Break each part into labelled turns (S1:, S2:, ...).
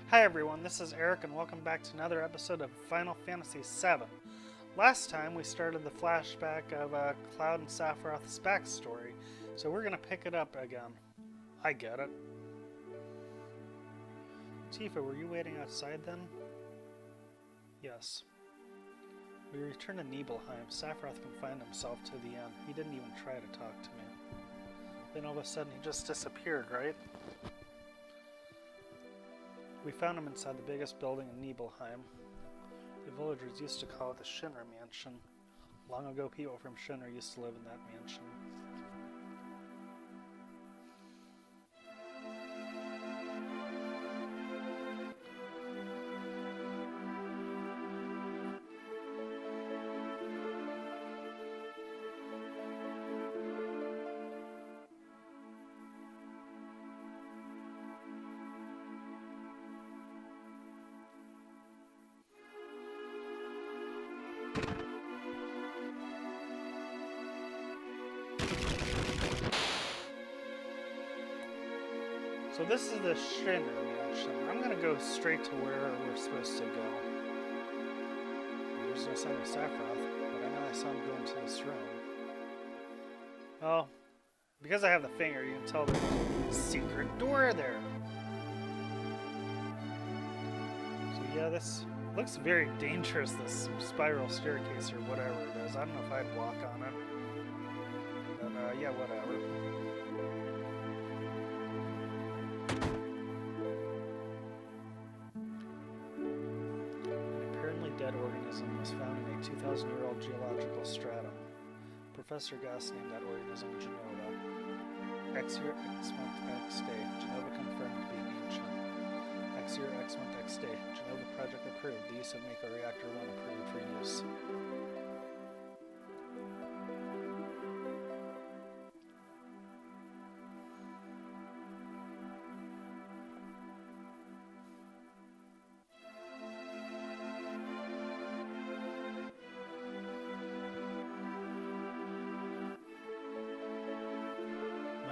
S1: Hi everyone, this is Eric and welcome back to another episode of Final Fantasy VII. Last time we started the flashback of Cloud and Sephiroth's backstory, so we're going to pick it up again. I get it. Tifa, were you waiting outside then? Yes. We return to Nibelheim. Sephiroth confined himself to the end. He didn't even try to talk to me. Then all of a sudden he just disappeared, right? We found him inside the biggest building in Nibelheim. The villagers used to call it the Shinra Mansion. Long ago, people from Shinra used to live in that mansion. So this is the Shinra Mansion. I'm gonna go straight to where we're supposed to go. There's no sign of Sephiroth, but I know I saw him go into this room. Well, because I have the finger, you can tell there's a secret door there. So yeah, this looks very dangerous, this spiral staircase or whatever it is. I don't know if I'd walk on it. But yeah, whatever. Dead organism was found in a 2,000-year-old geological stratum. Professor Goss named that organism Genova. X year, X month, X day. Genova confirmed to be ancient. X year, X month, X day. Genova project approved. The use of Mako Reactor 1 approved for use.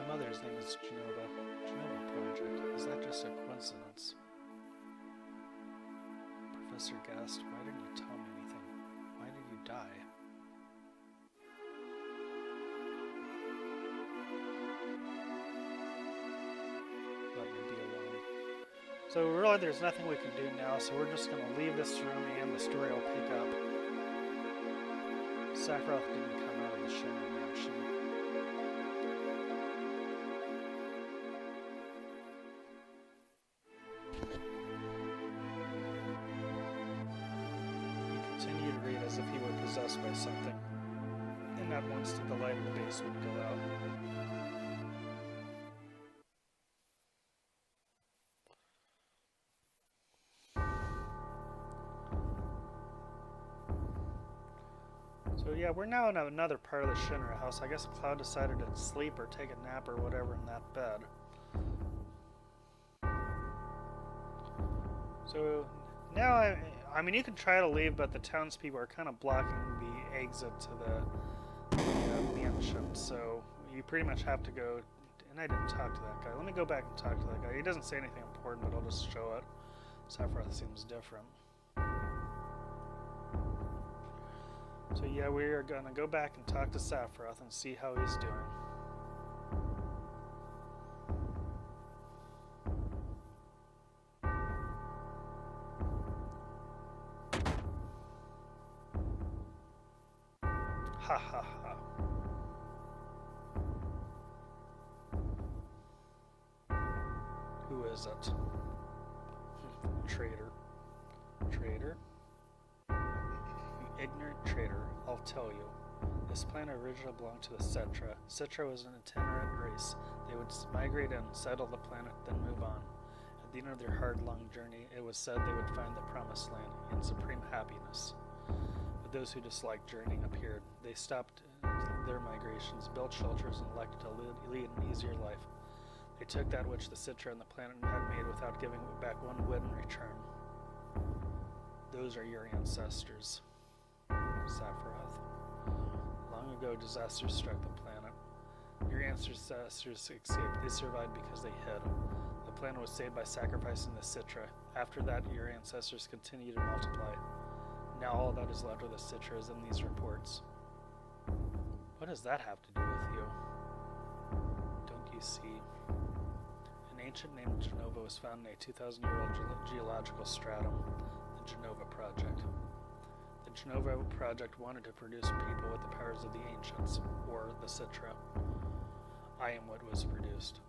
S1: Mother's name is Genova. Genova Project. Is that just a coincidence? Professor Gast, why didn't you tell me anything? Why did you die? Let me be alone. So really there's nothing we can do now, so we're just going to leave this room and the story will pick up. Sephiroth didn't come out of the Shinra Mansion. As if he were possessed by something. And not once did the light of the basement go out. So yeah, we're now in another part of the Shinra house. I guess Cloud decided to sleep or take a nap or whatever in that bed. So now I mean, you can try to leave, but the townspeople are kind of blocking the exit to the mansion, so you pretty much have to go. And I didn't talk to that guy. Let me go back and talk to that guy. He doesn't say anything important, but I'll just show it. Sephiroth seems different. So yeah, we are going to go back and talk to Sephiroth and see how he's doing. Ha ha ha. Who is it? Traitor. Traitor? You ignorant traitor, I'll tell you. This planet originally belonged to the Cetra. Cetra was an itinerant race. They would migrate in, settle the planet, then move on. At the end of their hard-long journey, it was said they would find the Promised Land in supreme happiness. Those who disliked journeying appeared. They stopped their migrations, built shelters, and elected to lead an easier life. They took that which the Citra and the planet had made without giving back one whit in return. Those are your ancestors. Sephiroth. Long ago, disaster struck the planet. Your ancestors escaped. They survived because they hid. The planet was saved by sacrificing the Citra. After that, your ancestors continued to multiply. Now all that is left of the Citra is in these reports. What does that have to do with you? Don't you see? An ancient named Genova was found in a 2,000-year-old geological stratum, the Genova Project. The Genova Project wanted to produce people with the powers of the ancients, or the Citra. I am what was produced.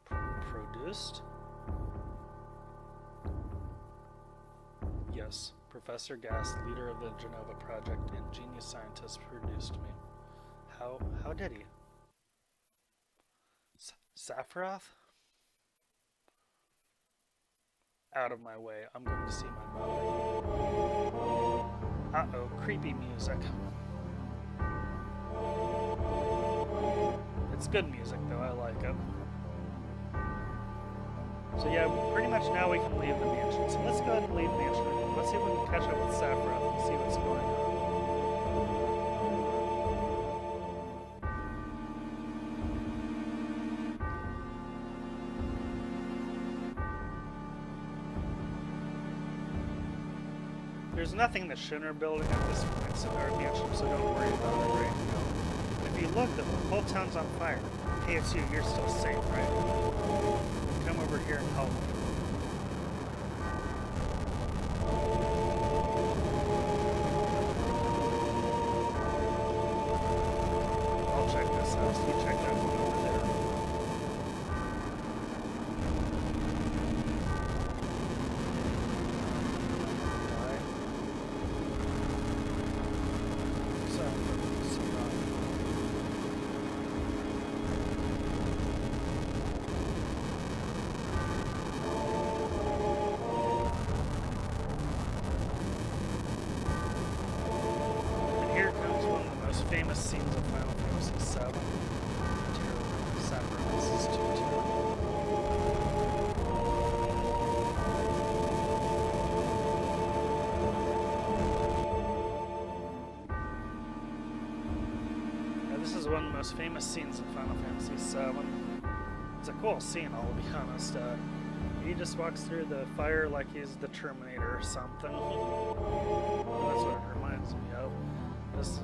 S1: Produced? Yes, Professor Gass, leader of the Genova Project, ingenious scientist, produced me. How did he? Sephiroth? Out of my way, I'm going to see my mother. Uh-oh, creepy music. It's good music though, I like it. So yeah, pretty much now we can leave the mansion. So let's go ahead and leave the mansion. Let's see if we can catch up with Sephiroth and see what's going on. There's nothing in the Shinra building at this point, so our mansion, so don't worry about it right now. But if you look, the whole town's on fire. Hey, it's you. You're still safe, right? Come over here and help me. I'll check this house. You check that one over there. Famous scenes of Final Fantasy VII. Sephiroth is too terrible. Now, this is one of the most famous scenes in Final Fantasy VII. It's a cool scene, I'll be honest. He just walks through the fire like he's the Terminator or something. That's what it reminds me of. This.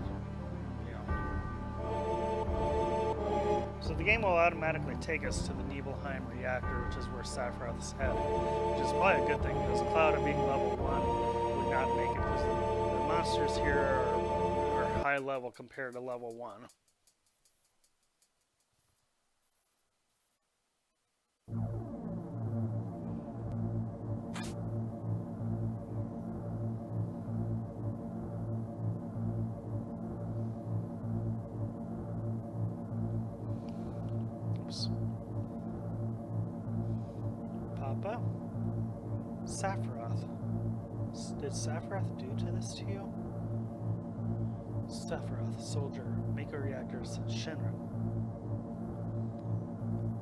S1: So the game will automatically take us to the Nibelheim reactor, which is where Sephiroth is headed, which is probably a good thing, because Cloud being level 1 would not make it, because the monsters here are high level compared to level 1. Papa? Sephiroth. Did Sephiroth do to this to you? Sephiroth, soldier, Mako reactors, Shinra.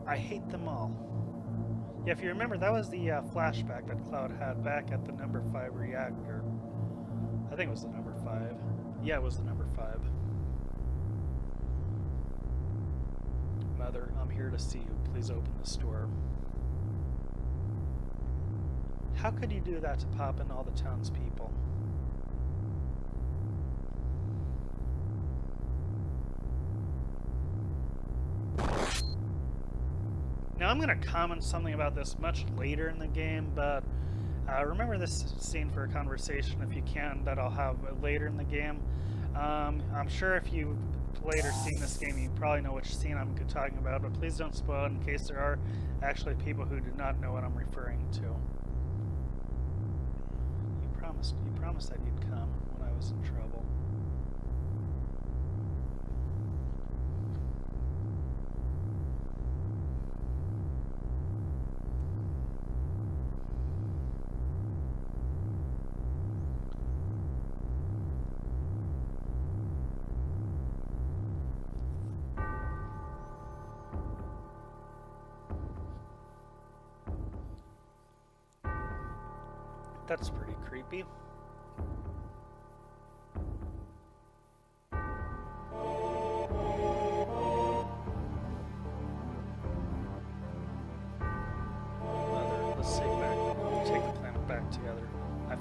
S1: I hate them all. Yeah, if you remember, that was the flashback that Cloud had back at the number 5 reactor. I think it was the number 5. Yeah, it was the number 5. Mother, I'm here to see you. Please open this door. How could you do that to Papa and all the townspeople? Now I'm going to comment something about this much later in the game, but remember this scene for a conversation if you can that I'll have later in the game. I'm sure if you've later seen this game you probably know which scene I'm talking about, but please don't spoil it in case there are actually people who do not know what I'm referring to. You promised that you'd come when I was in trouble. That's pretty creepy.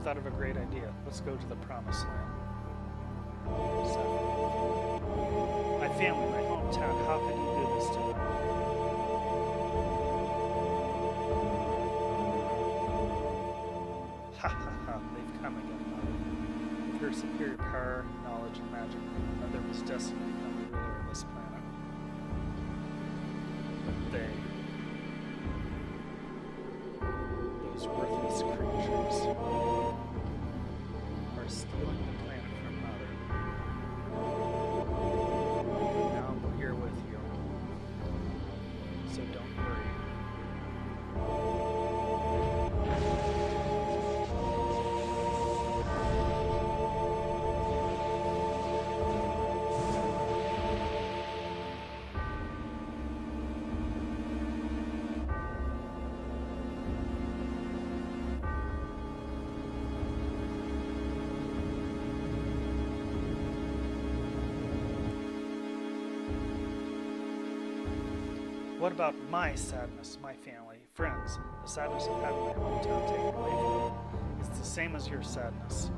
S1: thought of a great idea. Let's go to the promised land. My family, my hometown, how could you do this to them? Ha ha ha, they've come again, Mother. With her superior power, knowledge, and magic, Mother was destined to become the ruler of this planet. But they, those worthless creatures, are stealing the planet from Mother. Now I'm here with you, so don't worry. What about my sadness, my family, friends, the sadness of having my hometown taken away from me? It's the same as your sadness.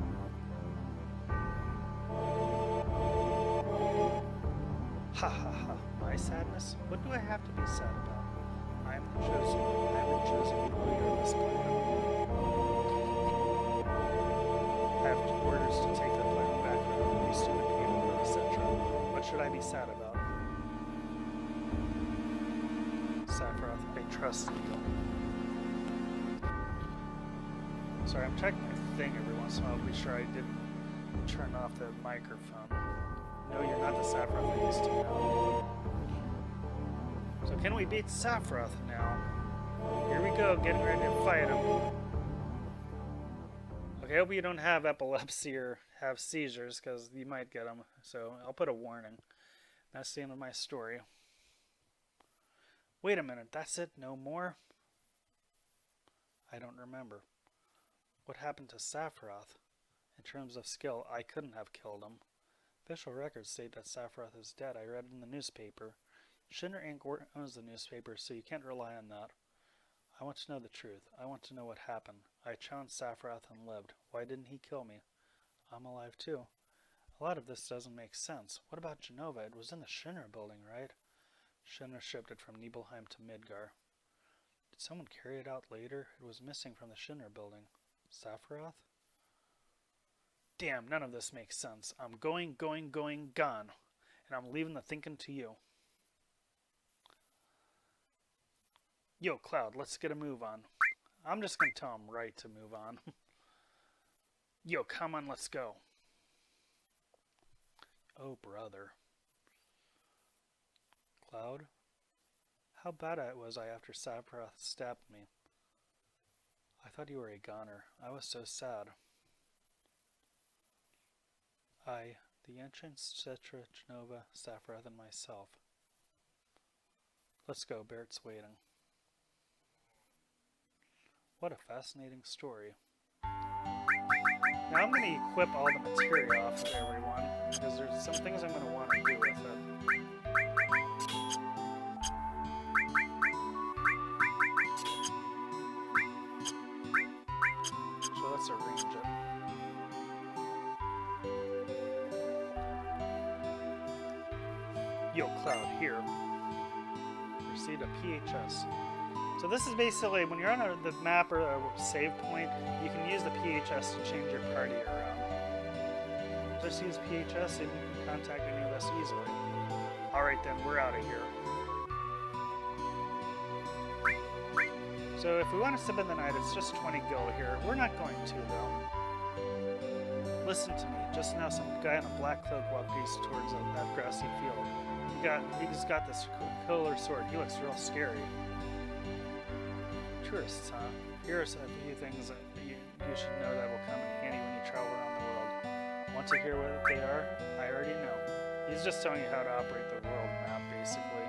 S1: Ha ha ha, my sadness? What do I have to be sad about? I am the chosen one. I have been chosen to be the leader of this planet. I have orders to take the planet back from you stupid people, etc. What should I be sad about? Sephiroth, I trust you. Sorry, I'm checking my thing every once in a while to be sure I didn't turn off the microphone. No, you're not the Sephiroth I used to know. So can we beat Sephiroth now? Here we go, getting ready to fight him. Okay, I hope you don't have epilepsy or have seizures, because you might get them. So I'll put a warning. That's the end of my story. Wait a minute, that's it? No more? I don't remember. What happened to Sephiroth? In terms of skill, I couldn't have killed him. Official records state that Sephiroth is dead. I read it in the newspaper. Shinra Inc. owns the newspaper, so you can't rely on that. I want to know the truth. I want to know what happened. I challenged Sephiroth and lived. Why didn't he kill me? I'm alive too. A lot of this doesn't make sense. What about Genova? It was in the Shinra building, right? Shinra shipped it from Nibelheim to Midgar. Did someone carry it out later? It was missing from the Shinra building. Sephiroth? Damn, none of this makes sense. I'm going, gone. And I'm leaving the thinking to you. Yo, Cloud, let's get a move on. I'm just gonna tell him right to move on. Yo, come on, let's go. Oh, brother. Cloud? How bad was I after Sephiroth stabbed me? I thought you were a goner. I was so sad. The entrance, Citra, Genova, Sephiroth, and myself. Let's go, Barrett's waiting. What a fascinating story. Now I'm going to equip all the materia off of everyone, because there's some things I'm going to want to do with it. So let's arrange it. Yo, Cloud, here. Proceed to PHS. So this is basically, when you're on the map or a save point, you can use the PHS to change your party around. Just use PHS and you can contact any of us easily. Alright then, we're out of here. So if we want to spend the night, it's just 20 gil here. We're not going to, though. Listen to me. Just now some guy in a black cloak walked east towards that grassy field. He's got this killer sword. He looks real scary. Tourists, huh? Here are a few things that you should know that will come in handy when you travel around the world. Want to hear what they are? I already know. He's just telling you how to operate the world map, basically.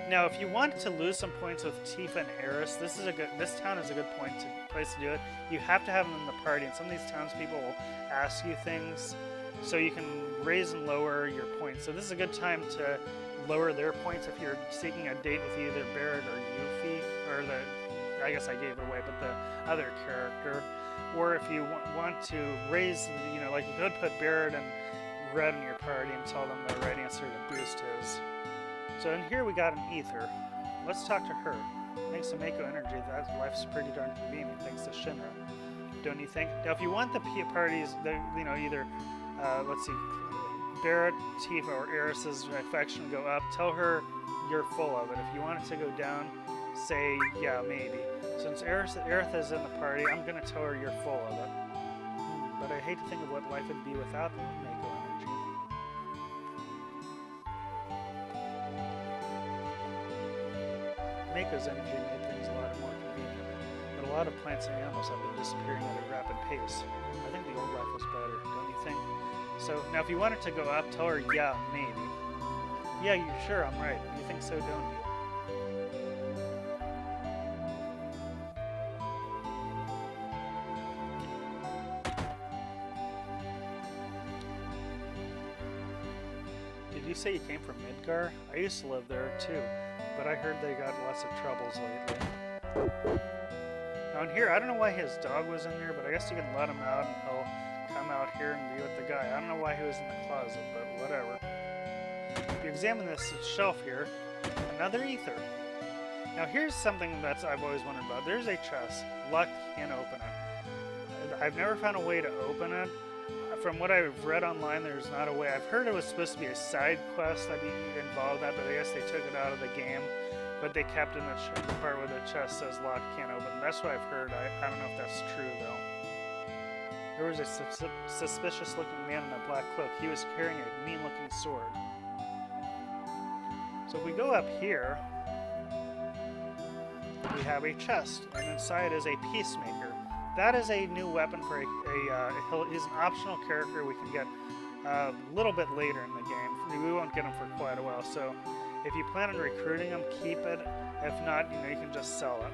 S1: Now, if you want to lose some points with Tifa and Eris, this town is a good place to do it. You have to have them in the party, and some of these townspeople will ask you things, so you can raise and lower your points. So this is a good time to lower their points if you're seeking a date with either Barrett or Yuffie, or the I guess I gave it away, but the other character. Or if you want to raise, like you could put Barrett and Red in your party and tell them the right answer to boost his. So in here we got an Ether. Let's talk to her. Thanks to Mako Energy, that life's pretty darn convenient thanks to Shinra. Don't you think? Now if you want the parties, either, let's see, Barrett, Tifa, or Eris's affection go up, tell her you're full of it. If you want it to go down, say, yeah, maybe. Since Aerith is in the party, I'm going to tell her you're full of it. But I hate to think of what life would be without the Mako Energy. Mako's energy made things a lot more convenient, but a lot of plants and animals have been disappearing at a rapid pace. I think the old life was better, don't you think? So, now if you want it to go up, tell her, yeah, maybe. Yeah, you're sure I'm right. You think so, don't you? Did you say you came from Midgar? I used to live there too, but I heard they got lots of troubles lately. Now in here, I don't know why his dog was in there, but I guess you can let him out and he'll come out here and be with the guy. I don't know why he was in the closet, but whatever. If you examine this shelf here, another Ether. Now here's something that I've always wondered about. There's a chest. Luck can't open it. I've never found a way to open it. From what I've read online, there's not a way. I've heard it was supposed to be a side quest that involved that, but I guess they took it out of the game. But they kept in the part where the chest says lock can't open. That's what I've heard. I don't know if that's true, though. There was a suspicious-looking man in a black cloak. He was carrying a mean-looking sword. So if we go up here, we have a chest, and inside is a peacemaker. That is a new weapon for he's an optional character we can get a little bit later in the game. We won't get him for quite a while, so if you plan on recruiting him, keep it. If not, you can just sell it.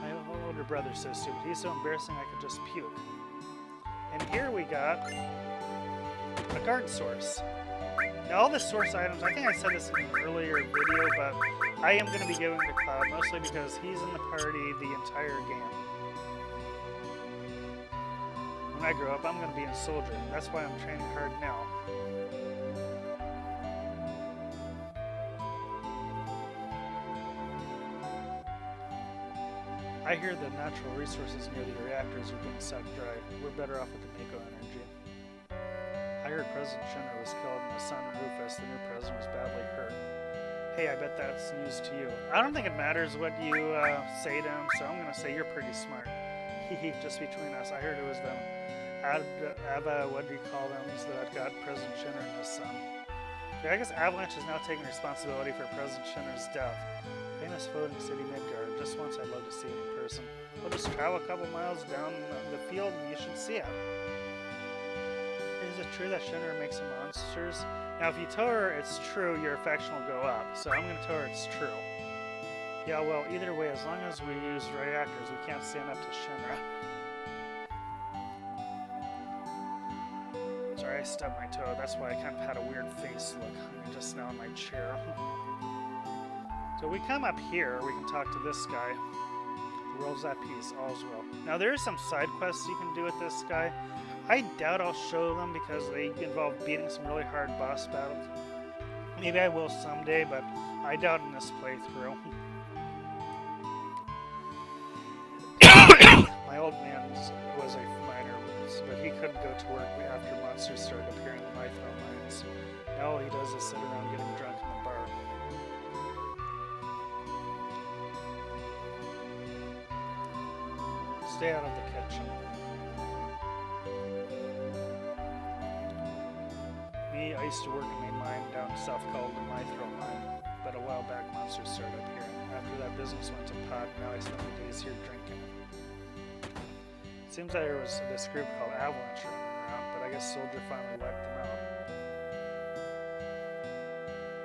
S1: My older brother's so stupid. He's so embarrassing I could just puke. And here we got a guard source. Now all the source items, I think I said this in an earlier video, but I am going to be giving to Cloud, mostly because he's in the party the entire game. When I grow up, I'm going to be a soldier. That's why I'm training hard now. I hear the natural resources near the reactors are being sucked dry. We're better off with the Mako Energy. I heard President Shinra was killed and his son Rufus, the new president, was badly hurt. Hey, I bet that's news to you. I don't think it matters what you say to him, so I'm going to say you're pretty smart. Hehe, just between us. I heard it was them. What do you call them, that got President Shinra and his son. Yeah, I guess Avalanche is now taking responsibility for President Shinra's death. Famous floating city Midgard. Just once I'd love to see it in person. We'll just travel a couple miles down the field and you should see it. Is it true that Shinra makes some monsters? Now, if you tell her it's true, your affection will go up. So I'm going to tell her it's true. Yeah, well, either way, as long as we use reactors, we can't stand up to Shinra. Sorry, I stubbed my toe. That's why I kind of had a weird face look just now in my chair. So we come up here, we can talk to this guy. The world's at peace, all's well. Now, there are some side quests you can do with this guy. I doubt I'll show them because they involve beating some really hard boss battles. Maybe I will someday, but I doubt in this playthrough. My old man was a miner, but he couldn't go to work after monsters started appearing in my Mithril mines. Now all he does is sit around getting drunk in the bar. Stay out of the kitchen. I used to work in a mine down south called the Mithril mine, but a while back monsters started appearing. After that business went to pot, now I spend the days here drinking. It seems that there was this group called Avalanche running around, but I guess Soldier finally wiped them out.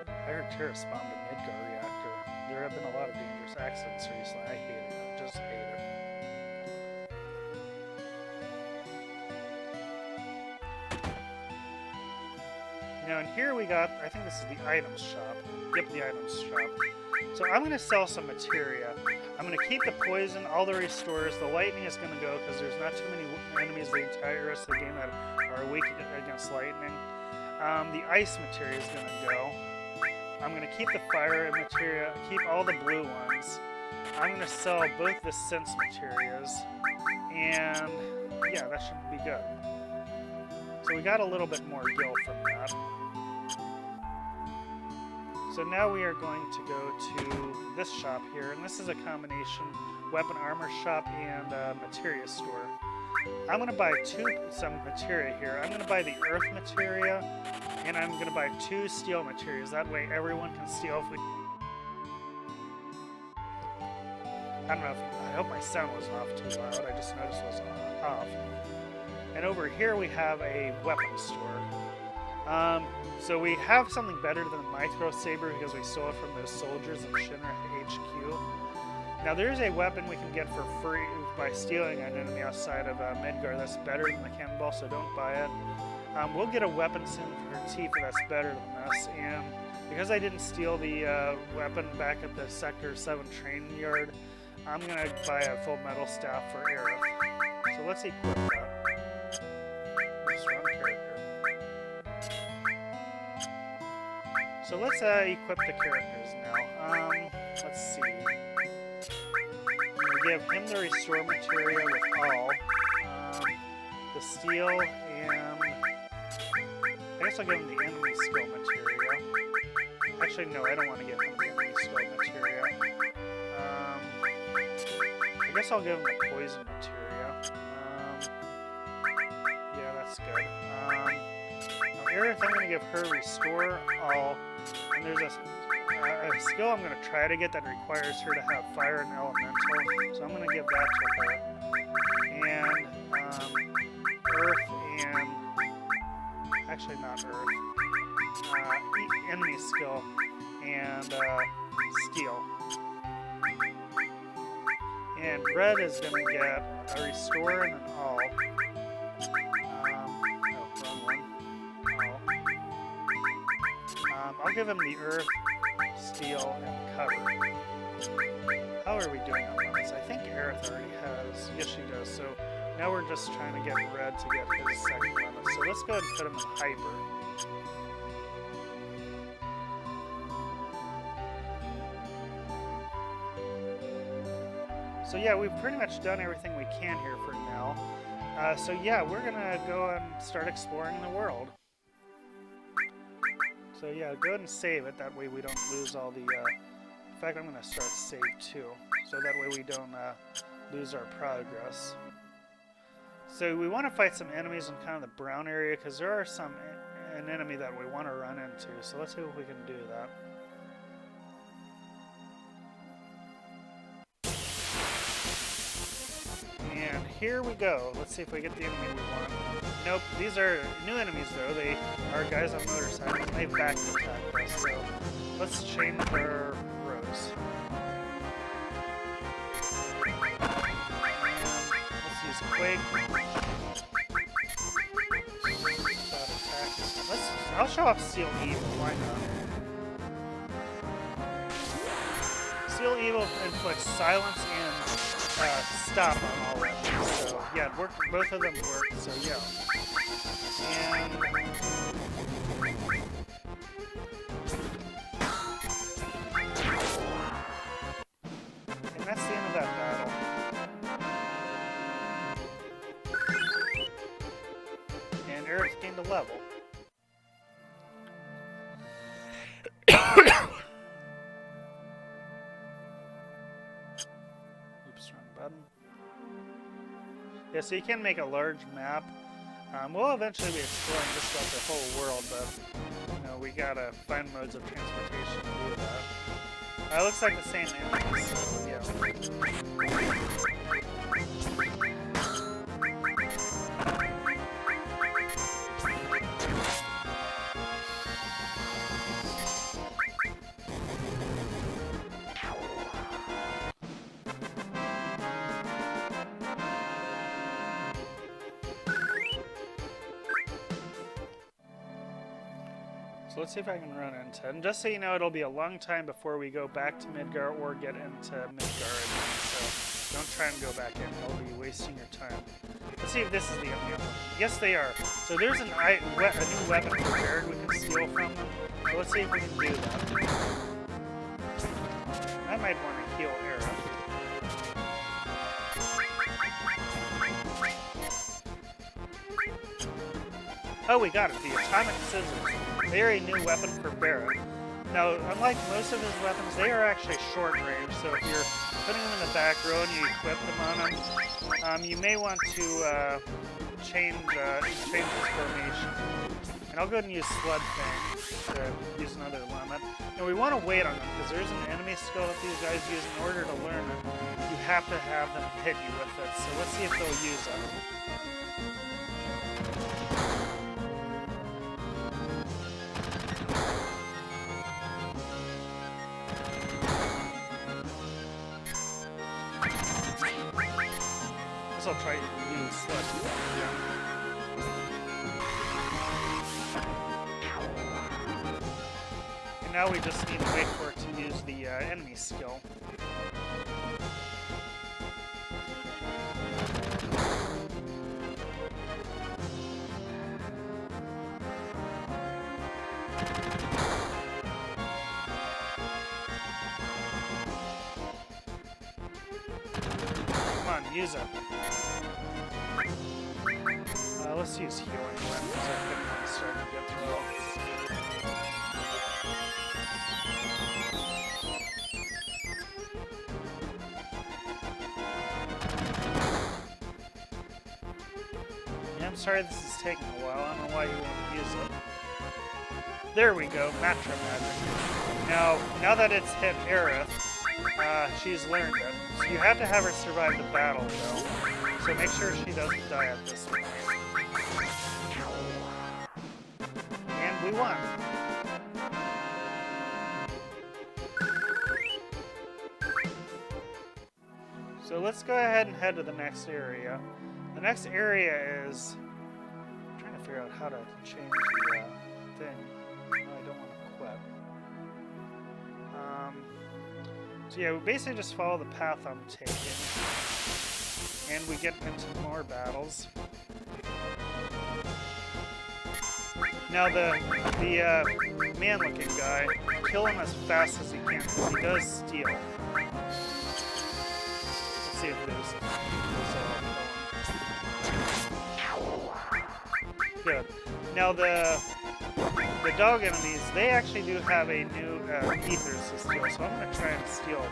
S1: I heard Terra spawned a Midgar reactor. There have been a lot of dangerous accidents recently. I hate it. I just hate it. Now in here we got, I think this is the items shop. Yep, the items shop. So I'm going to sell some materia. I'm going to keep the poison, all the restores. The lightning is going to go because there's not too many enemies the entire rest of the game that are weak against lightning. The ice materia is going to go. I'm going to keep the fire materia, keep all the blue ones. I'm going to sell both the sense materias. And yeah, that should be good. So we got a little bit more gil from that. So now we are going to go to this shop here, and this is a combination weapon armor shop and materia store. I'm going to buy some materia here. I'm going to buy the earth materia, and I'm going to buy 2 steel materials. That way everyone can steal. I don't know I hope my sound wasn't off too loud. I just noticed it was off. And over here we have a weapon store. So we have something better than the Micro Saber because we stole it from those soldiers in Shinra HQ. Now there's a weapon we can get for free by stealing an enemy outside of Midgar that's better than the cannonball, so don't buy it. We'll get a weapon soon for Tifa that's better than this, and because I didn't steal the weapon back at the Sector 7 training yard, I'm going to buy a full metal staff for Aerith. So let's equip that. Oops, wrong character. So let's equip the characters now. Let's see. I'm going to give him the restore materia with all. The steel, and I guess I'll give him the enemy skill materia. Actually, no, I don't want to give him the enemy skill materia. I guess I'll give him the poison materia. Yeah, that's good. Now Aerith, I'm going to give her restore all. And there's a skill I'm going to try to get that requires her to have fire and elemental. So I'm going to give that to her. And earth and... Actually, not earth. Enemy skill and steel. And red is going to get a restore and an all. Wrong one. All. I'll give him the earth, steel, and cover. How are we doing on those? I think Aerith already has. Yes, she does. So now we're just trying to get red to get his second limit. So let's go ahead and put him in hyper. So yeah, we've pretty much done everything we can here for now. So yeah, we're gonna go and start exploring the world. So yeah, go ahead and save it, that way we don't lose all the... In fact, I'm gonna start save too, so that way we don't lose our progress. So we want to fight some enemies in kind of the brown area, because there are an enemy that we want to run into, so let's see if we can do that. And here we go. Let's see if we get the enemy we want. Nope, these are new enemies though. They are guys on motorcycles and they back attack us. So let's change our rows. Let's use Quake. I'll show off Steel Evil, why not? Steel Evil inflicts silence and stop on all weapons. So yeah, both of them work, so yeah. And that's the end of that battle. And Aerith gained a level. Yeah, so you can make a large map. We'll eventually be exploring just about the whole world, but you know, we gotta find modes of transportation to do that. Looks like the same enemies, so yeah. So let's see if I can run into it. And just so you know, it'll be a long time before we go back to Midgar or get into Midgar again. So don't try and go back in. You'll be wasting your time. Let's see if this is the enemy. Yes, they are. So there's a new weapon prepared we can steal from them. So let's see if we can do that. I might want to heal Era. Oh, we got it. The Atomic Scissors. They are a new weapon for Barret. Now, unlike most of his weapons, they are actually short range. So if you're putting them in the back row and you equip them on them, you may want to change his formation. And I'll go ahead and use Slud Fang to use another limit. And we want to wait on them because there's an enemy skill that these guys use. In order to learn it, you have to have them hit you with it. So let's see if they'll use it. I'll try to use Sludge. And now we just need to wait for it to use the enemy skill. Come on, use it. Let's use healing weapons. I think I'm starting to get through. Yeah, I'm sorry this is taking a while. I don't know why you won't use it. There we go, Matra Magic. Now that it's hit Aerith, she's learned it. So you have to have her survive the battle, though. So make sure she doesn't die at this point. And we won. So let's go ahead and head to the next area. The next area is... I'm trying to figure out how to change the thing. No, I don't want to quit. So yeah, we basically just follow the path I'm taking. And we get into more battles. Now the man-looking guy, kill him as fast as you can, because he does steal. Let's see if there's... Good. Now the dog enemies, they actually do have a new ethers to steal, so I'm going to try and steal them.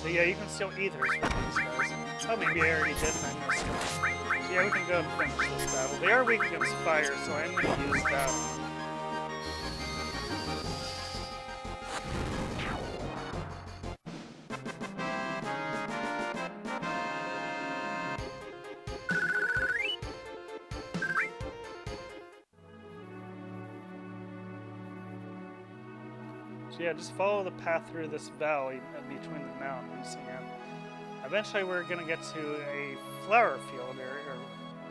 S1: So yeah, you can steal ethers from these guys. Oh, maybe I already did and I missed it. So yeah, we can go and finish this battle. They are weak against fire, so I'm going to use that. So yeah, just follow the path through this valley between the mountains, and eventually we're going to get to a flower field area,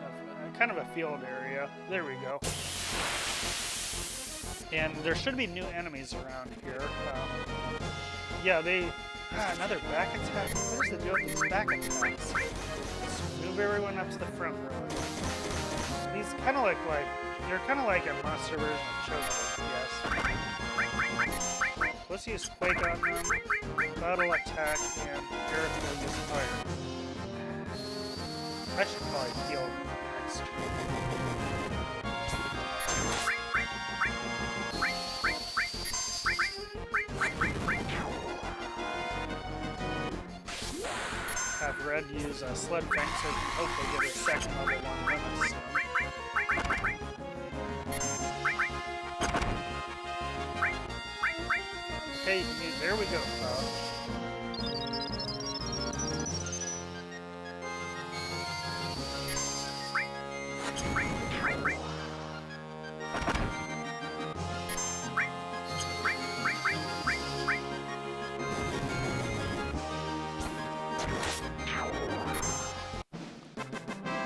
S1: or kind of a field area. There we go. And there should be new enemies around here. Yeah, they... another back attack? What is the deal with these back attacks? Let's move everyone up to the front row. These kind of like they're kind of like a monster version of Chocobo, yes. Let's use Quake on them, Battle Attack, and Aerith will use Fire. I should probably heal next. Have Red use Sled Fang so we can hopefully get a second level 1 limit soon. Okay, there we go, Cloud.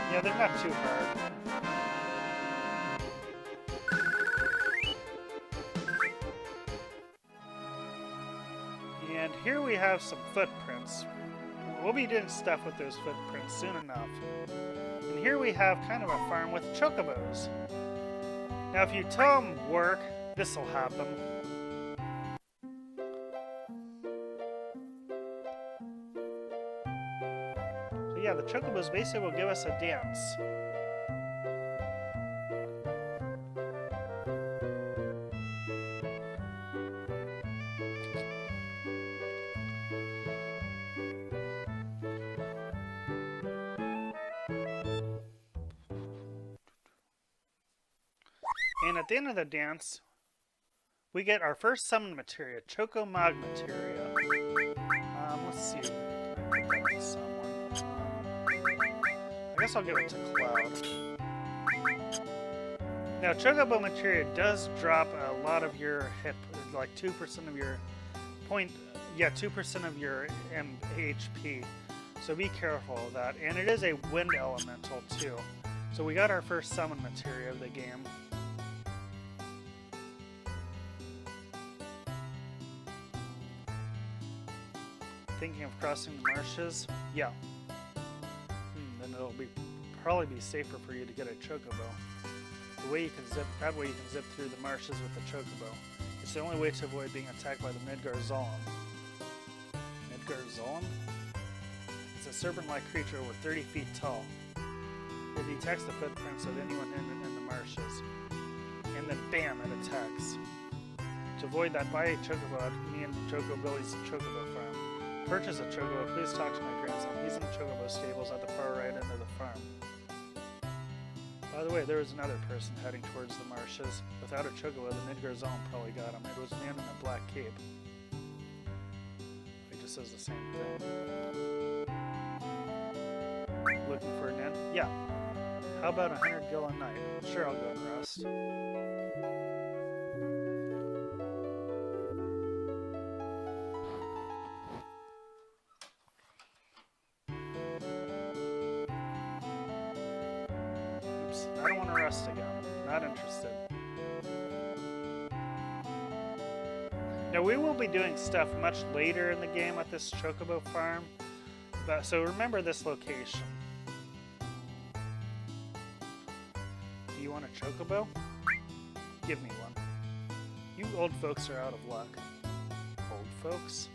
S1: Yeah, they're not too hard. And here we have some footprints. We'll be doing stuff with those footprints soon enough. And here we have kind of a farm with chocobos. Now if you tell them work, this will happen. So yeah, the chocobos basically will give us a dance. And at the end of the dance, we get our first summon materia, Choco Mag materia. Let's see. Can I put that on someone? I guess I'll give it to Cloud. Now, Chocobo materia does drop a lot of your hit, like 2% of your 2% of your HP. So be careful of that. And it is a wind elemental too. So we got our first summon materia of the game. Thinking of crossing the marshes? Yeah. Then it'll probably be safer for you to get a chocobo. The way you can zip, that way you can zip through the marshes with the chocobo. It's the only way to avoid being attacked by the Midgar Zolom. Midgar Zolom? It's a serpent-like creature over 30 feet tall. It detects the footprints of anyone in the marshes. And then bam, it attacks. To avoid that, buy a chocobo at me and Choco Billy's chocobo farm. Purchase a chocobo, please talk to my grandson. He's in the chocobo stables at the far right end of the farm. By the way, there was another person heading towards the marshes. Without a chocobo, the Midgar Zolom probably got him. It was a man in a black cape. It just says the same thing. Looking for an inn? Yeah. How about 100 gil a night? Sure, I'll go and rest. I don't want to rest again. Not interested. Now we will be doing stuff much later in the game at this chocobo farm. So remember this location. Do you want a chocobo? Give me one. You old folks are out of luck. Old folks?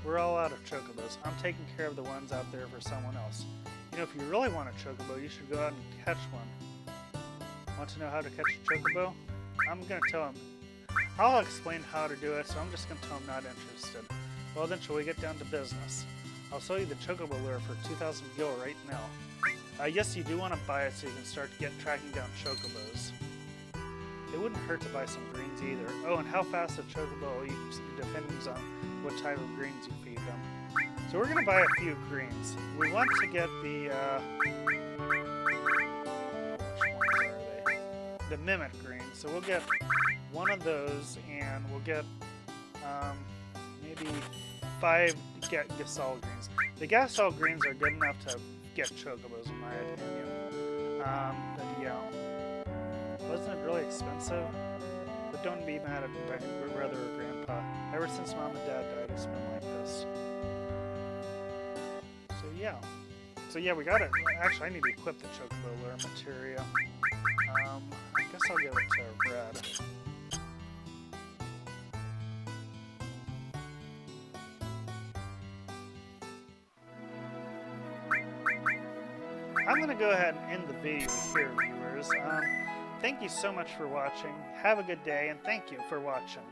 S1: We're all out of chocobos. I'm taking care of the ones out there for someone else. You know, if you really want a chocobo, you should go out and catch one. Want to know how to catch a chocobo? I'm going to tell him. I'll explain how to do it, so I'm just going to tell him not interested. Well, then shall we get down to business? I'll sell you the chocobo lure for 2,000 gil right now. Yes, you do want to buy it so you can start tracking down chocobos. It wouldn't hurt to buy some greens either. Oh, and how fast a chocobo eats depends on what type of greens you feed them. So we're going to buy a few greens. We want to get the, which ones are they? The Mimic greens. So we'll get one of those, and we'll get maybe 5 Gasol greens. The Gasol greens are good enough to get chocobos, in my opinion. But yeah, wasn't it really expensive? But don't be mad at my brother or grandpa. Ever since mom and dad died, it's been like this. So yeah, we got it. Actually, I need to equip the chocobo lure materia. I guess I'll give it to Red. I'm going to go ahead and end the video here, viewers. Thank you so much for watching. Have a good day, and thank you for watching.